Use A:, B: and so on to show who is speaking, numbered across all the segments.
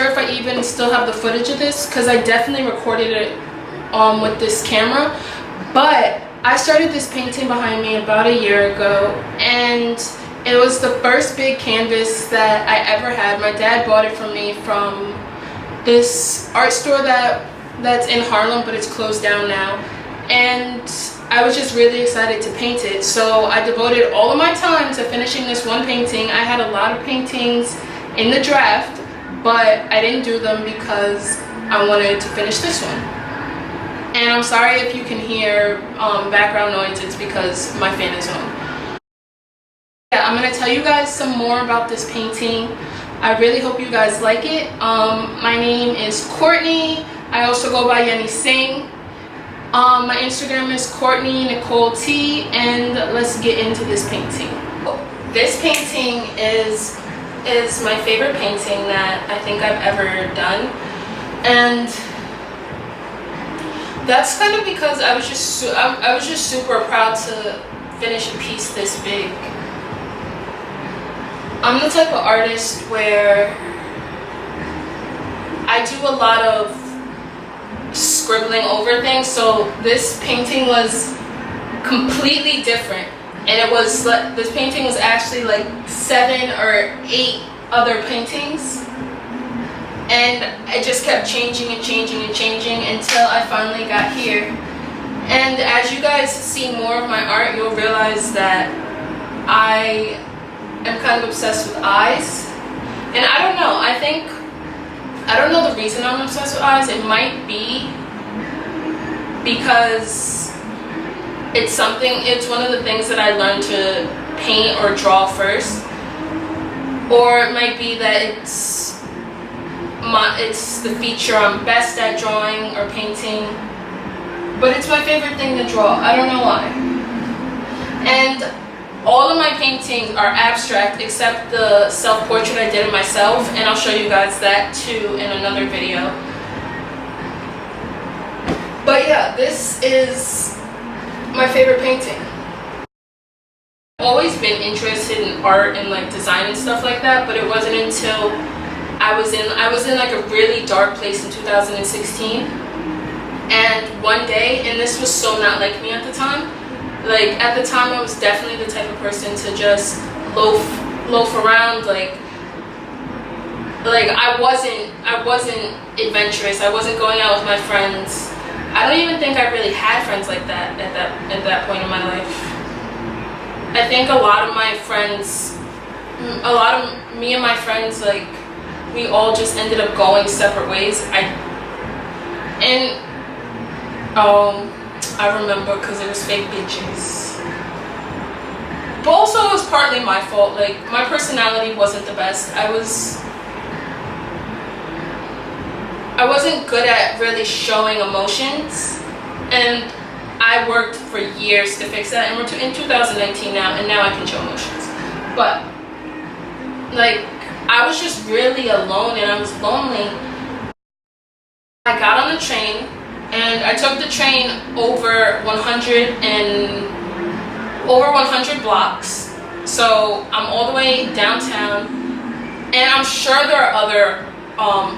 A: sure if I even still have the footage of this, because I definitely recorded it with this camera. But I started this painting behind me about a year ago, and it was the first big canvas that I ever had. My dad bought it from me from this art store that's in Harlem, but it's closed down now. And I was just really excited to paint it. So I devoted all of my time to finishing this one painting. I had a lot of paintings in the draft, but I didn't do them because I wanted to finish this one. And I'm sorry if you can hear background noise, it's because my fan is on. Yeah, I'm gonna tell you guys some more about this painting. I really hope you guys like it. My name is Courtney. I also go by Yenny Singh. My Instagram is Courtney Nicole T, and let's get into this painting. This painting is my favorite painting that I think I've ever done, and that's kind of because I was just super proud to finish a piece this big. I'm the type of artist where I do a lot of scribbling over things, so this painting was completely different, and this painting was actually like 7 or 8 other paintings, and I just kept changing and changing and changing until I finally got here. And as you guys see more of my art, you'll realize that I am kind of obsessed with eyes. And I don't know, I don't know the reason I'm obsessed with eyes. It might be because it's one of the things that I learned to paint or draw first, or it might be that it's the feature I'm best at drawing or painting, but it's my favorite thing to draw. I don't know why. And all of my paintings are abstract except the self-portrait I did of myself, and I'll show you guys that too in another video. But yeah, this is my favorite painting. I've always been interested in art and like design and stuff like that, but it wasn't until I was in like a really dark place in 2016, and one day, and this was so not like me at the time. Like at the time, I was definitely the type of person to just loaf around. Like I wasn't adventurous. I wasn't going out with my friends. I don't even think I really had friends like that at that point in my life. I think a lot of me and my friends, like, we all just ended up going separate ways. I remember because it was fake bitches. But also it was partly my fault. Like, my personality wasn't the best. I wasn't good at really showing emotions, and I worked for years to fix that, and we're in 2019 now, and now I can show emotions. But like, I was just really alone, and I was lonely. I got on the train, and I took the train over 100 blocks. So I'm all the way downtown, and I'm sure there are other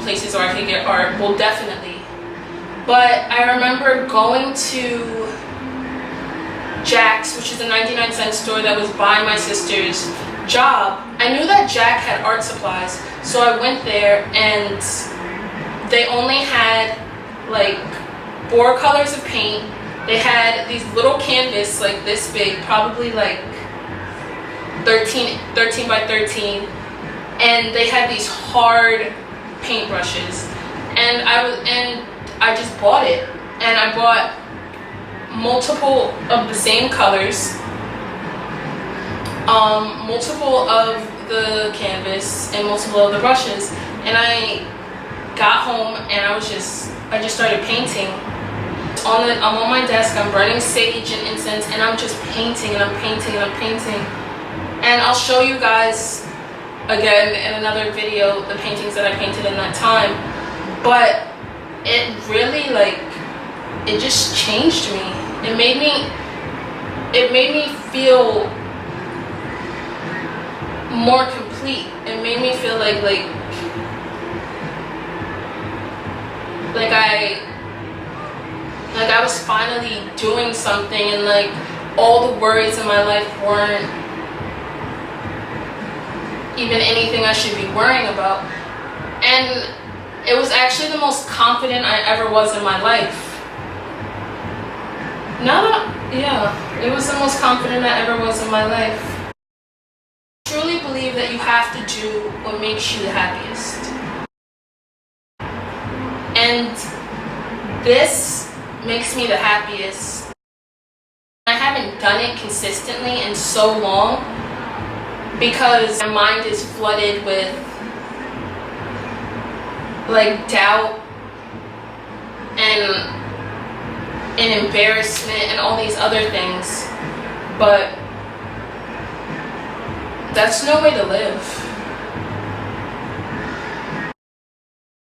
A: places where I could get art. Well, definitely. But I remember going to Jack's, which is a 99-cent store that was by my sister's job. I knew that Jack had art supplies, so I went there, and they only had like 4 colors of paint. They had these little canvas like this big, probably like 13 by 13, and they had these hard paintbrushes, and I just bought it, and I bought multiple of the same colors, multiple of the canvas, and multiple of the brushes, and I got home, and I just started painting. I'm on my desk, I'm burning sage and incense, and I'm just painting, and I'm painting, and I'm painting. And I'll show you guys again in another video the paintings that I painted in that time. But it really, like, it just changed me. It made me feel more complete. It made me feel like Like I was finally doing something, and like all the worries in my life weren't even anything I should be worrying about. And it was actually the most confident I ever was in my life. It was the most confident I ever was in my life. I truly believe that you have to do what makes you the happiest. And this makes me the happiest. I haven't done it consistently in so long because my mind is flooded with like doubt and embarrassment and all these other things, but that's no way to live.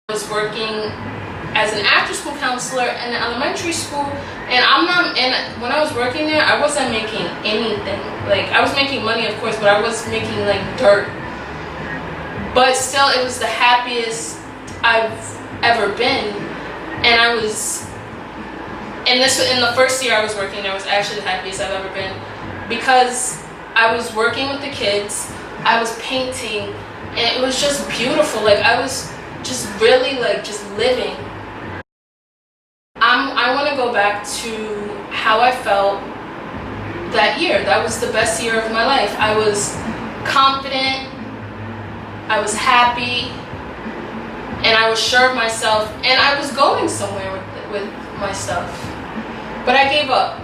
A: I was working as an after school counselor in an elementary school, and when I was working there, I wasn't making anything. Like, I was making money, of course, but I was making like dirt. But still, it was the happiest I've ever been. And I was, in the first year I was working there, was actually the happiest I've ever been, because I was working with the kids, I was painting, and it was just beautiful. Like, I was just really like just living. I want to go back to how I felt that year. That was the best year of my life. I was confident, I was happy, and I was sure of myself, and I was going somewhere with my stuff. But I gave up.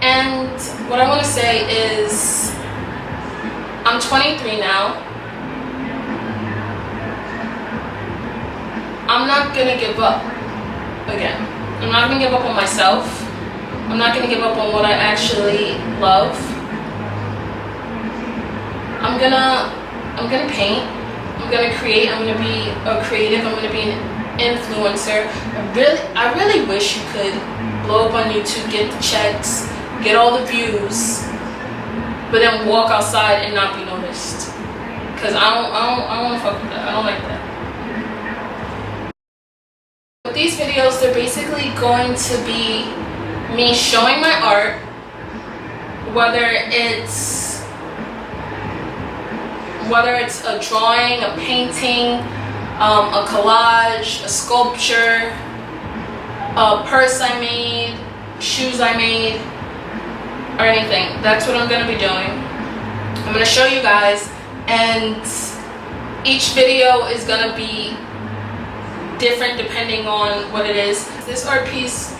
A: And what I want to say is, I'm 23 now. I'm not gonna give up again. I'm not gonna give up on myself. I'm not gonna give up on what I actually love. I'm gonna paint. I'm gonna create. I'm gonna be a creative. I'm gonna be an influencer. I really wish you could blow up on YouTube, get the checks, get all the views, but then walk outside and not be noticed. Cause I don't wanna fuck with that. I don't like that. With these videos, they're basically going to be me showing my art, whether it's a drawing, a painting, a collage, a sculpture, a purse I made, shoes I made, or anything. That's what I'm going to be doing. I'm going to show you guys, and each video is going to be different depending on what it is. This art piece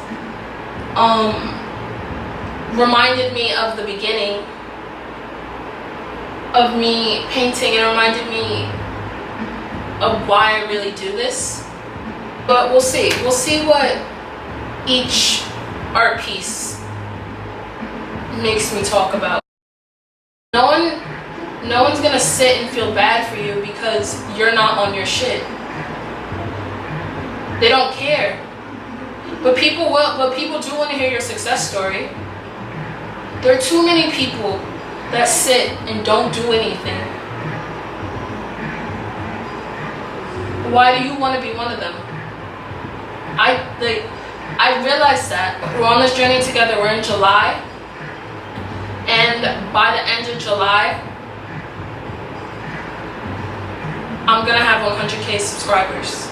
A: reminded me of the beginning of me painting. It reminded me of why I really do this. But we'll see. We'll see what each art piece makes me talk about. No one's gonna sit and feel bad for you because you're not on your shit. They don't care. But people do want to hear your success story. There are too many people that sit and don't do anything. Why do you want to be one of them? I realized that. We're on this journey together. We're in July. And by the end of July, I'm gonna have 100K subscribers.